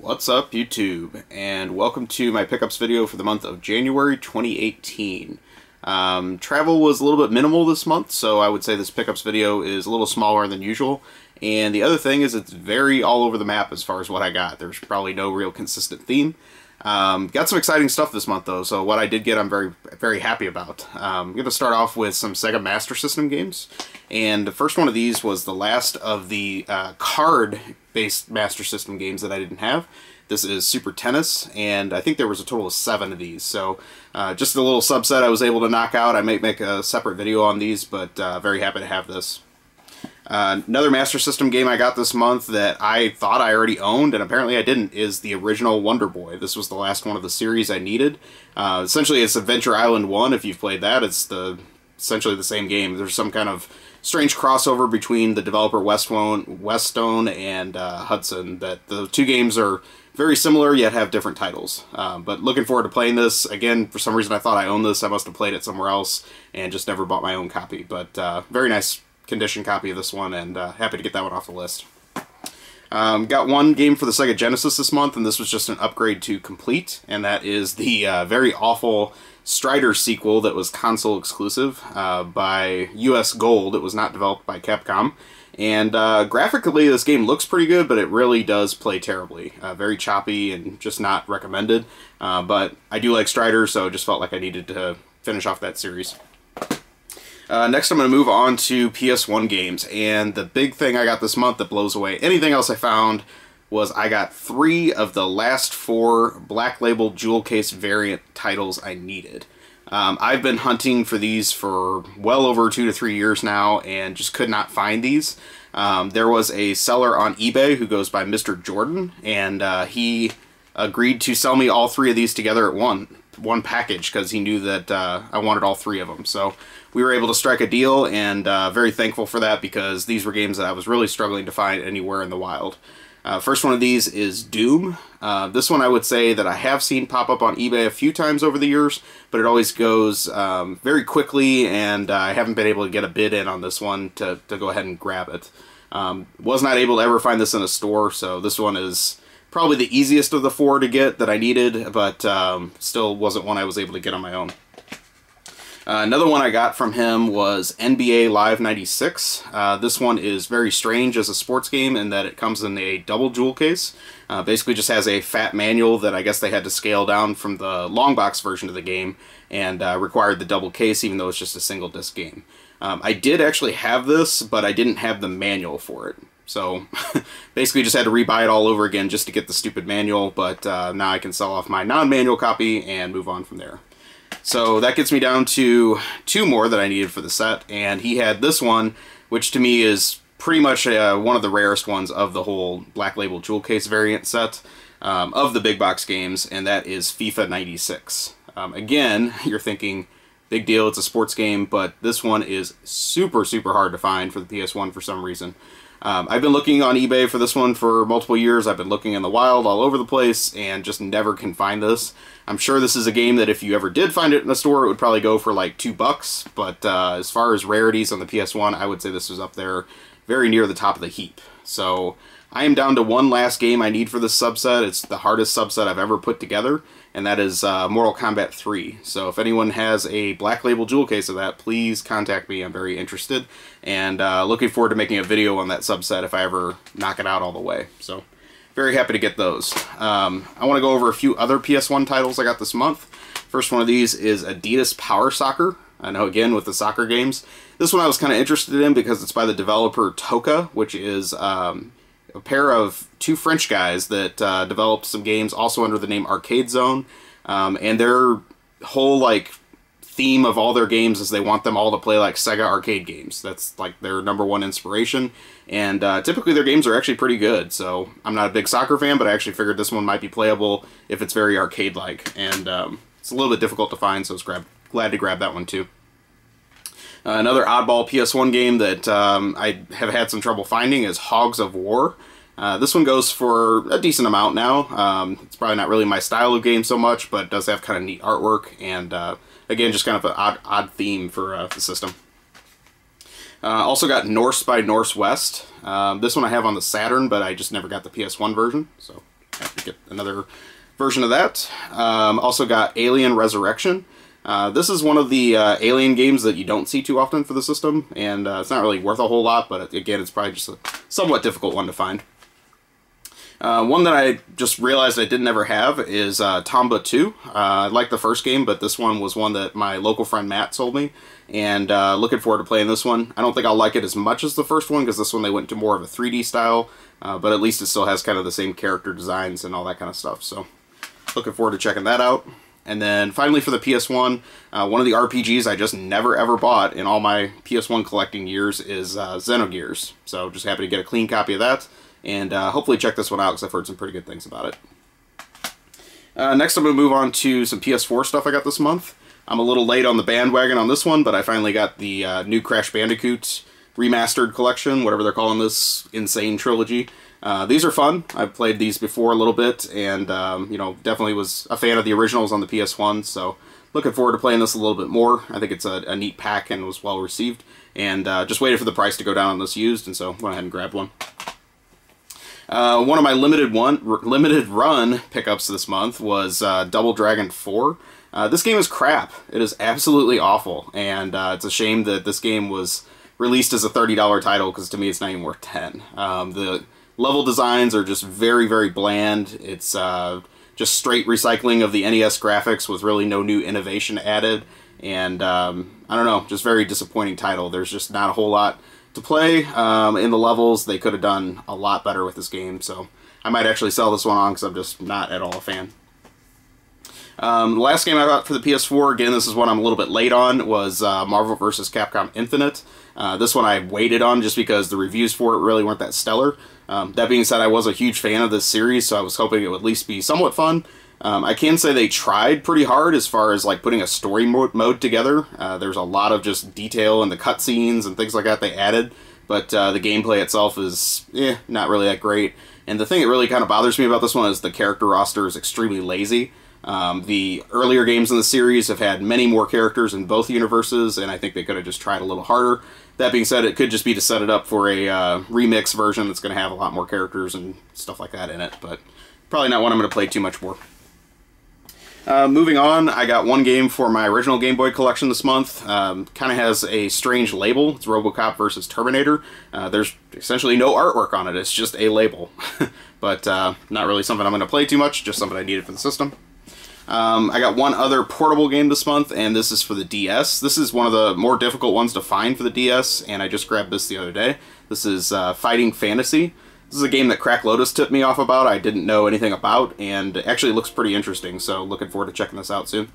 What's up, YouTube, and welcome to my pickups video for the month of January 2018. Travel was a little bit minimal this month, so I would say this pickups video is a little smaller than usual. And the other thing is it's very all over the map as far as what I got. There's probably no real consistent theme. Got some exciting stuff this month, though, so what I did get I'm very happy about. I'm going to start off with some Sega Master System games, and the first one of these was the last of the card-based Master System games that I didn't have. This is Super Tennis, and I think there was a total of 7 of these, so just a little subset I was able to knock out. I might make a separate video on these, but very happy to have this. Another Master System game I got this month that I thought I already owned, and apparently I didn't, is the original Wonder Boy. This was the last one of the series I needed. Essentially, it's Adventure Island 1, if you've played that. It's essentially the same game. There's some kind of strange crossover between the developer Westone and Hudson, that the two games are very similar, yet have different titles. But looking forward to playing this. Again, for some reason I thought I owned this. I must have played it somewhere else and just never bought my own copy. But very nice condition copy of this one, and happy to get that one off the list. Got one game for the Sega Genesis this month, and this was just an upgrade to Complete, and that is the very awful Strider sequel that was console exclusive by US Gold. It was not developed by Capcom. And graphically, this game looks pretty good, but it really does play terribly. Very choppy and just not recommended. But I do like Strider, so just felt like I needed to finish off that series. Next, I'm going to move on to PS1 games, and the big thing I got this month that blows away anything else I found was I got 3 of the last 4 Black Label Jewel Case variant titles I needed. I've been hunting for these for well over 2 to 3 years now, and just could not find these. There was a seller on eBay who goes by Mr. Jordan, and he agreed to sell me all 3 of these together at one package, because he knew that I wanted all 3 of them. So we were able to strike a deal, and very thankful for that, because these were games that I was really struggling to find anywhere in the wild. First one of these is Doom. This one I would say that I have seen pop up on eBay a few times over the years, but it always goes very quickly, and I haven't been able to get a bid in on this one to go ahead and grab it. Was not able to ever find this in a store, so this one is probably the easiest of the 4 to get that I needed, but still wasn't one I was able to get on my own. Another one I got from him was NBA Live 96. This one is very strange as a sports game in that it comes in a double jewel case. Basically just has a fat manual that I guess they had to scale down from the long box version of the game, and required the double case even though it's just a single disc game. I did actually have this, but I didn't have the manual for it. So basically just had to rebuy it all over again just to get the stupid manual, but now I can sell off my non-manual copy and move on from there. So that gets me down to 2 more that I needed for the set, and he had this one, which to me is pretty much one of the rarest ones of the whole Black Label Jewel Case variant set of the big box games, and that is FIFA 96. Again, you're thinking, big deal, it's a sports game, but this one is super hard to find for the PS1 for some reason. I've been looking on eBay for this one for multiple years. I've been looking in the wild all over the place and just never can find this. I'm sure this is a game that if you ever did find it in a store, it would probably go for like $2, but as far as rarities on the PS1, I would say this was up there very near the top of the heap. So I am down to one last game I need for this subset. It's the hardest subset I've ever put together, and that is Mortal Kombat 3. So if anyone has a Black Label Jewel Case of that, please contact me. I'm very interested, and looking forward to making a video on that subset if I ever knock it out all the way. So very happy to get those. I want to go over a few other PS1 titles I got this month. First one of these is Adidas Power Soccer. I know, again, with the soccer games. This one I was kind of interested in because it's by the developer Toka, which is a pair of 2 French guys that developed some games also under the name Arcade Zone, and their whole theme of all their games is they want them all to play like Sega arcade games. That's like their #1 inspiration, and typically their games are actually pretty good. So I'm not a big soccer fan, but I actually figured this one might be playable if it's very arcade-like, and it's a little bit difficult to find, so I was glad to grab that one too. Another oddball PS1 game that I have had some trouble finding is Hogs of War. This one goes for a decent amount now. It's probably not really my style of game so much, but it does have kind of neat artwork, and again, just kind of an odd theme for the system. Also got Norse by Northwest. This one I have on the Saturn, but I just never got the PS1 version, so happy to get another version of that. Also got Alien Resurrection. This is one of the Alien games that you don't see too often for the system, and it's not really worth a whole lot, but again, it's probably just a somewhat difficult one to find. One that I just realized I didn't ever have is Tomba 2. I liked the first game, but this one was one that my local friend Matt sold me, and looking forward to playing this one. I don't think I'll like it as much as the first one, because this one they went to more of a 3D style, but at least it still has kind of the same character designs and all that kind of stuff, so looking forward to checking that out. And then finally for the PS1, one of the RPGs I just never ever bought in all my PS1 collecting years is Xenogears, so just happy to get a clean copy of that. And hopefully check this one out, because I've heard some pretty good things about it. Next, I'm going to move on to some PS4 stuff I got this month. I'm a little late on the bandwagon on this one, but I finally got the new Crash Bandicoot Remastered Collection, whatever they're calling this insane trilogy. These are fun. I've played these before a little bit, and you know, definitely was a fan of the originals on the PS1, so looking forward to playing this a little bit more. I think it's a neat pack and was well received, and just waited for the price to go down on this used, and so went ahead and grabbed one. One of my limited run pickups this month was Double Dragon 4. This game is crap. It is absolutely awful, and it's a shame that this game was released as a $30 title, because to me it's not even worth 10. The level designs are just very, very bland. It's just straight recycling of the NES graphics with really no new innovation added, and I don't know, just very disappointing title. There's just not a whole lot to play in the levels. They could have done a lot better with this game, so I might actually sell this one on, because I'm just not at all a fan. The last game I got for the PS4, again, this is one I'm a little bit late on, was Marvel vs. Capcom Infinite. This one I waited on just because the reviews for it really weren't that stellar. That being said, I was a huge fan of this series, so I was hoping it would at least be somewhat fun. I can say they tried pretty hard as far as like putting a story mode together. There's a lot of just detail in the cutscenes and things like that they added, but the gameplay itself is not really that great. And the thing that really kind of bothers me about this one is the character roster is extremely lazy. The earlier games in the series have had many more characters in both universes, and I think they could have just tried a little harder. That being said, it could just be to set it up for a remix version that's going to have a lot more characters and stuff like that in it, but probably not one I'm going to play too much more. Moving on, I got one game for my original Game Boy collection this month. Kind of has a strange label. It's Robocop versus Terminator. There's essentially no artwork on it. It's just a label. But not really something I'm going to play too much, just something I needed for the system. I got one other portable game this month, and this is for the DS. This is one of the more difficult ones to find for the DS, and I just grabbed this the other day. This is Fighting Fantasy. This is a game that Crack Lotus tipped me off about. I didn't know anything about, and it actually looks pretty interesting, so looking forward to checking this out soon.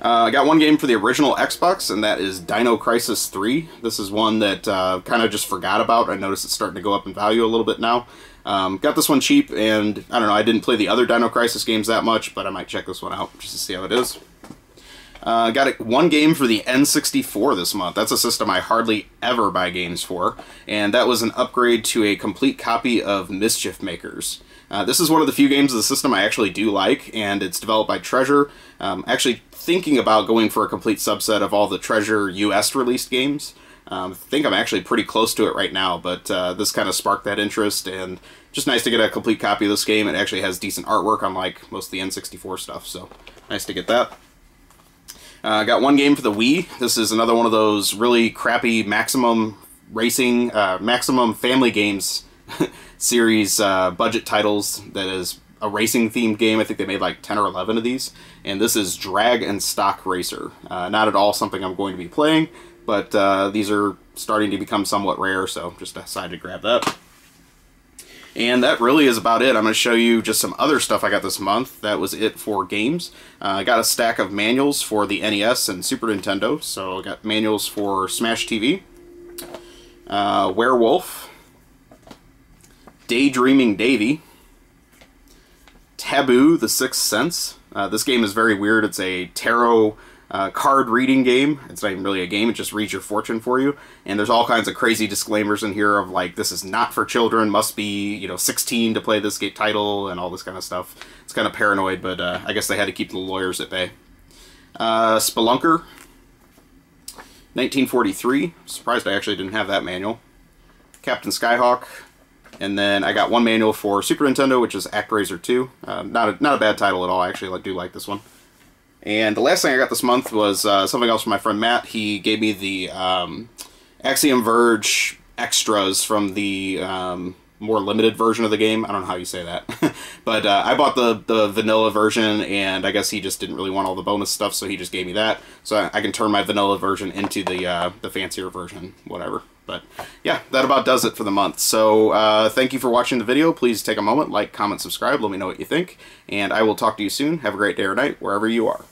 I got one game for the original Xbox, and that is Dino Crysis 3. This is one that kind of just forgot about. I noticed it's starting to go up in value a little bit now. Got this one cheap, and I don't know, I didn't play the other Dino Crysis games that much, but I might check this one out just to see how it is. Got one game for the N64 this month. That's a system I hardly ever buy games for, and that was an upgrade to a complete copy of Mischiefmakers. This is one of the few games of the system I actually do like, and it's developed by Treasure. Actually thinking about going for a complete subset of all the Treasure US released games. I think I'm actually pretty close to it right now, but this kind of sparked that interest, and just nice to get a complete copy of this game. It actually has decent artwork, unlike most of the N64 stuff, so nice to get that. Got one game for the Wii. This is another one of those really crappy Maximum Racing, Maximum Family Games series budget titles that is a racing-themed game. I think they made like 10 or 11 of these, and this is Drag and Stock Racer. Not at all something I'm going to be playing, but these are starting to become somewhat rare, so just decided to grab that. And that really is about it. I'm going to show you just some other stuff I got this month. That was it for games. I got a stack of manuals for the NES and Super Nintendo. So I got manuals for Smash TV, Werewolf, Daydreaming Davy, Taboo: The Sixth Sense. This game is very weird. It's a tarot card reading game. It's not even really a game, it just reads your fortune for you. And there's all kinds of crazy disclaimers in here of like, this is not for children, must be, you know, 16 to play this game title, and all this kind of stuff. It's kind of paranoid, but I guess they had to keep the lawyers at bay. Spelunker, 1943. Surprised I actually didn't have that manual. Captain Skyhawk, And then I got one manual for Super Nintendo, which is ActRaiser 2. Not a bad title at all, actually. I do like this one. And the last thing I got this month was something else from my friend Matt. He gave me the Axiom Verge extras from the more limited version of the game. I don't know how you say that. But I bought the vanilla version, and I guess he just didn't really want all the bonus stuff, so he just gave me that. So I can turn my vanilla version into the fancier version, whatever. But yeah, that about does it for the month. So thank you for watching the video. Please take a moment, like, comment, subscribe, let me know what you think. And I will talk to you soon. Have a great day or night, wherever you are.